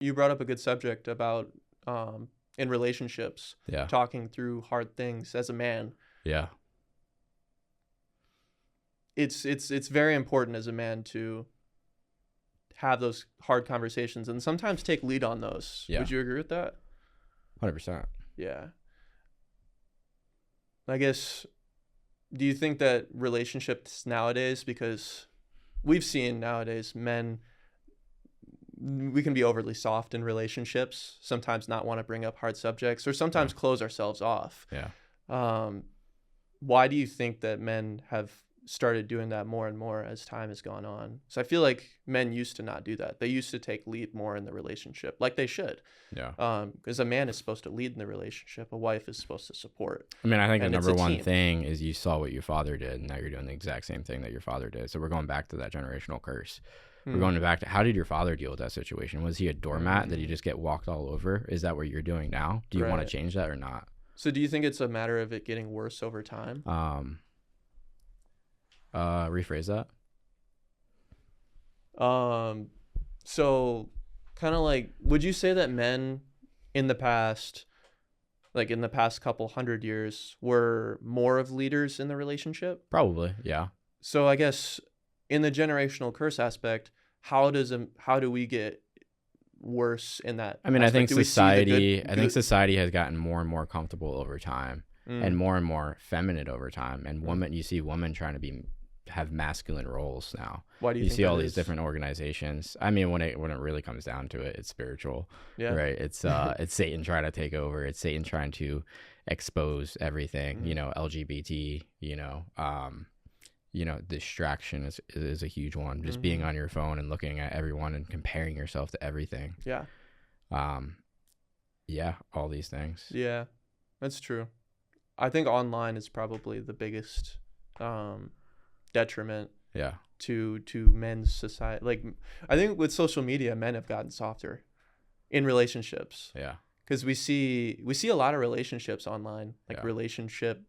you brought up a good subject about in relationships, Yeah. talking through hard things as a man. Yeah. It's very important as a man to have those hard conversations and sometimes take lead on those. Yeah. Would you agree with that? 100%. Yeah. I guess, do you think that relationships nowadays, because we've seen nowadays men, we can be overly soft in relationships, sometimes not want to bring up hard subjects, or sometimes close ourselves off. Yeah. Why do you think that men have started doing that more and more as time has gone on? So I feel like men used to not do that. They used to take lead more in the relationship, like they should. Yeah. Because a man is supposed to lead in the relationship. A wife is supposed to support. I mean, I think the And it's number a one team. thing is you saw what your father did, and now you're doing the exact same thing that your father did. So we're going back to that generational curse. We're going back to, how did your father deal with that situation? Was he a doormat that you just get walked all over? Is that what you're doing now? Do you want to Right. change that or not? So do you think it's a matter of it getting worse over time? Rephrase that. So kind of like, would you say that men in the past, like in the past couple hundred years, were more of leaders in the relationship? Probably. Yeah. So I guess in the generational curse aspect, how do we get worse in that I mean, I aspect? think Do we see the society, good- society has gotten more and more comfortable over time, Mm, and more feminine over time. And women, you see women trying to have masculine roles now. why do you You think see that all these is? different organizations. I mean, when it really comes down to it, it's spiritual, Yeah. right? It's it's Satan trying to take over. It's Satan trying to expose everything. You know, LGBT. Distraction is a huge one. Just being on your phone and looking at everyone and comparing yourself to everything. Yeah. Yeah, all these things. Yeah, that's true. I think online is probably the biggest detriment Yeah. to men's society. Like, I think with social media, men have gotten softer in relationships, Yeah. because we see a lot of relationships online, like Yeah. relationship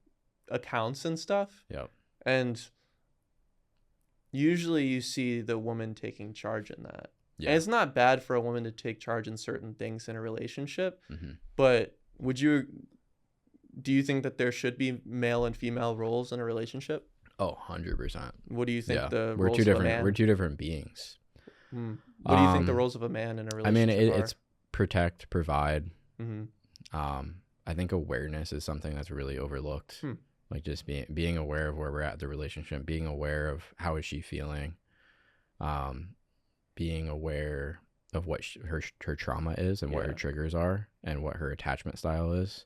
accounts and stuff. Yep. And usually you see the woman taking charge in that. Yeah. And it's not bad for a woman to take charge in certain things in a relationship, Mhm. but do you think that there should be male and female roles in a relationship? Oh, 100%. What do you think Yeah. the We're roles two of a different man? we're two different beings. What do you think the roles of a man in a I mean, relationship it's protect, provide. are? I think awareness is something that's really overlooked. Like just being aware of where we're at in the relationship, being aware of how is she feeling, being aware of what her trauma is and what her Yeah. triggers are and what her attachment style is.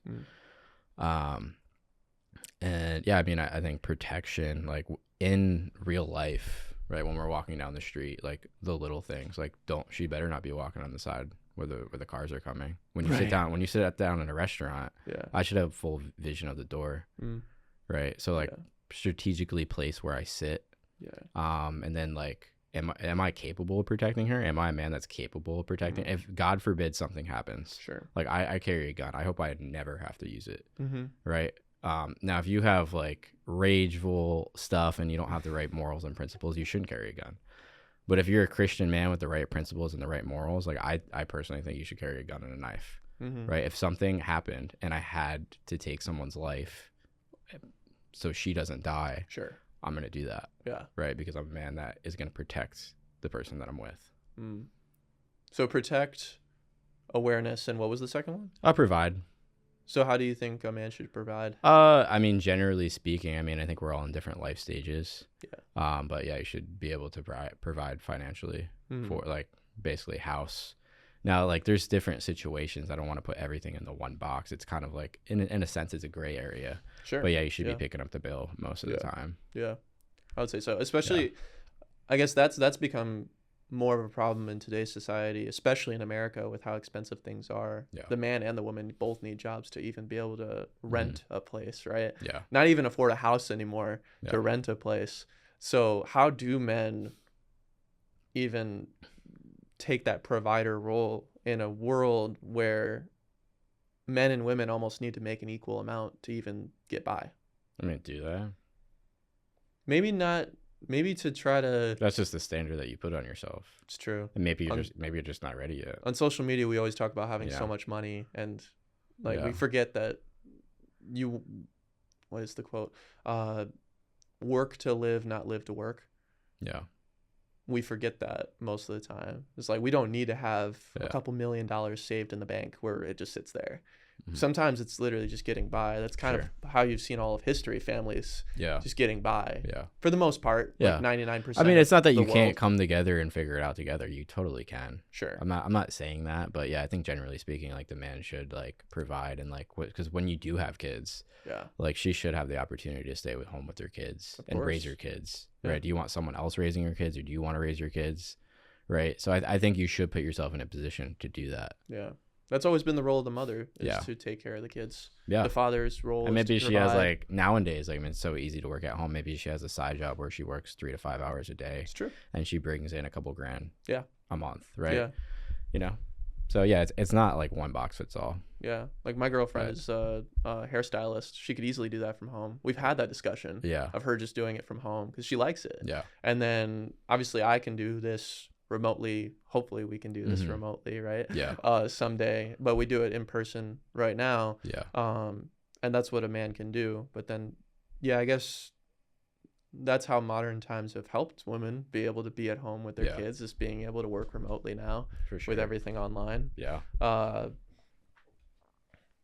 And yeah, I mean, I think protection, like in real life, right? When we're walking down the street, like the little things, like she better not be walking on the side where the cars are coming. When you sit down in a restaurant, Yeah. I should have full vision of the door, right? So like Yeah. strategically place where I sit. Yeah. And then like, am I capable of protecting her? Am I a man that's capable of protecting? If God forbid something happens, Sure. like I carry a gun. I hope I never have to use it. Mm-hmm. Right. Now, if you have like rageful stuff and you don't have the right morals and principles, you shouldn't carry a gun. But if you're a Christian man with the right principles and the right morals, like I personally think you should carry a gun and a knife. Right. If something happened and I had to take someone's life so she doesn't die, Sure. I'm going to do that. Yeah. Right. Because I'm a man that is going to protect the person that I'm with. So protect, awareness, and what was the second one? I'll provide. So how do you think a man should provide? I mean, generally speaking, I mean, I think we're all in different life stages. Yeah. But yeah, you should be able to provide financially for like basically house. Now, like there's different situations. I don't want to put everything in the one box. It's kind of like, in a sense, it's a gray area. Sure. But yeah, you should be picking up the bill most of the time. Yeah, I would say so. Especially, I guess that's become more of a problem in today's society, especially in America with how expensive things are. Yeah. The man and the woman both need jobs to even be able to rent a place, right? Yeah. Not even afford a house anymore to rent a place. So how do men even take that provider role in a world where men and women almost need to make an equal amount to even get by? I mean, do that. Maybe not maybe to try to. That's just the standard that you put on yourself. It's true. And maybe On- you're just not ready yet. On social media, we always talk about having Yeah. so much money, and like Yeah. we forget that you. What is the quote? Work to live, not live to work. Yeah. We forget that most of the time. It's like we don't need to have Yeah. a couple $1 million saved in the bank where it just sits there. Mhm. Sometimes it's literally just getting by. That's kind Sure. of how you've seen all of history, families Yeah. just getting by Yeah. for the most part. Yeah. Like 99%. I mean, it's not that of the you can't world. come together and figure it out together. You totally can. Sure. I'm not saying that, but yeah, I think generally speaking, like the man should like provide and like because when you do have kids, Yeah. like she should have the opportunity to stay with home with her kids Of and raise course. your kids, Yeah. right? Do you want someone else raising your kids or do you want to raise your kids, right? So I think you should put yourself in a position to do that. Yeah. That's always been the role of the mother is Yeah. to take care of the kids. Yeah. The father's role And is maybe to she has provide. like nowadays, like I mean, it's so easy to work at home. Maybe she has a side job where she works 3 to 5 hours a day It's true. and she brings in a couple grand Yeah. a month, right? Yeah. You know? So yeah, it's not like one box fits all. Yeah. Like my girlfriend Right. is a hairstylist. She could easily do that from home. We've had that discussion Yeah. of her just doing it from home because she likes it. Yeah. And then obviously I can do this remotely. Hopefully we can do this Mhm. remotely, right? Yeah. Someday, but we do it in person right now. Yeah. And that's what a man can do. But then, yeah, I guess that's how modern times have helped women be able to be at home with their Yeah. kids, is being able to work remotely now For sure. with everything online. Yeah.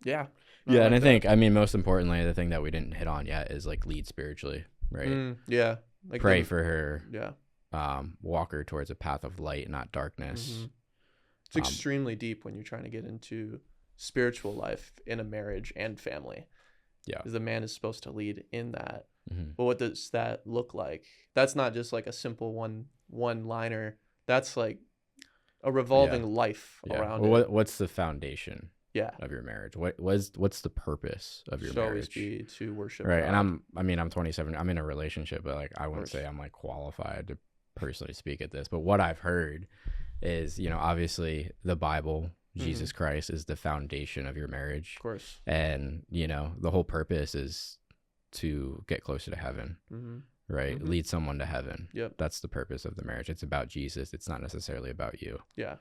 Yeah. Yeah, and I like that. think I mean most importantly, the thing that we didn't hit on yet is like lead spiritually, right? Yeah. Like Pray them- for her, Yeah. walk her towards a path of light, not darkness. Mhm. It's Um, extremely deep when you're trying to get into spiritual life in a marriage and family. Yeah. Because the man is supposed to lead in that. Mhm. But what does that look like? That's not just like a simple one liner. That's like a revolving life Yeah. around Well, it. what's the foundation Yeah. of your marriage? What's the purpose of your Should always marriage? be to worship Right. God. And I'm 27. I'm in a relationship, but like I wouldn't course. say I'm like qualified to personally speak at this. But what I've heard is, obviously the Bible, Jesus Christ is the foundation of your marriage. Of course. And, the whole purpose is to get closer to heaven, Mm-hmm. right? Mhm. Lead someone to heaven. Yep. That's the purpose of the marriage. It's about Jesus. It's not necessarily about you. Yeah.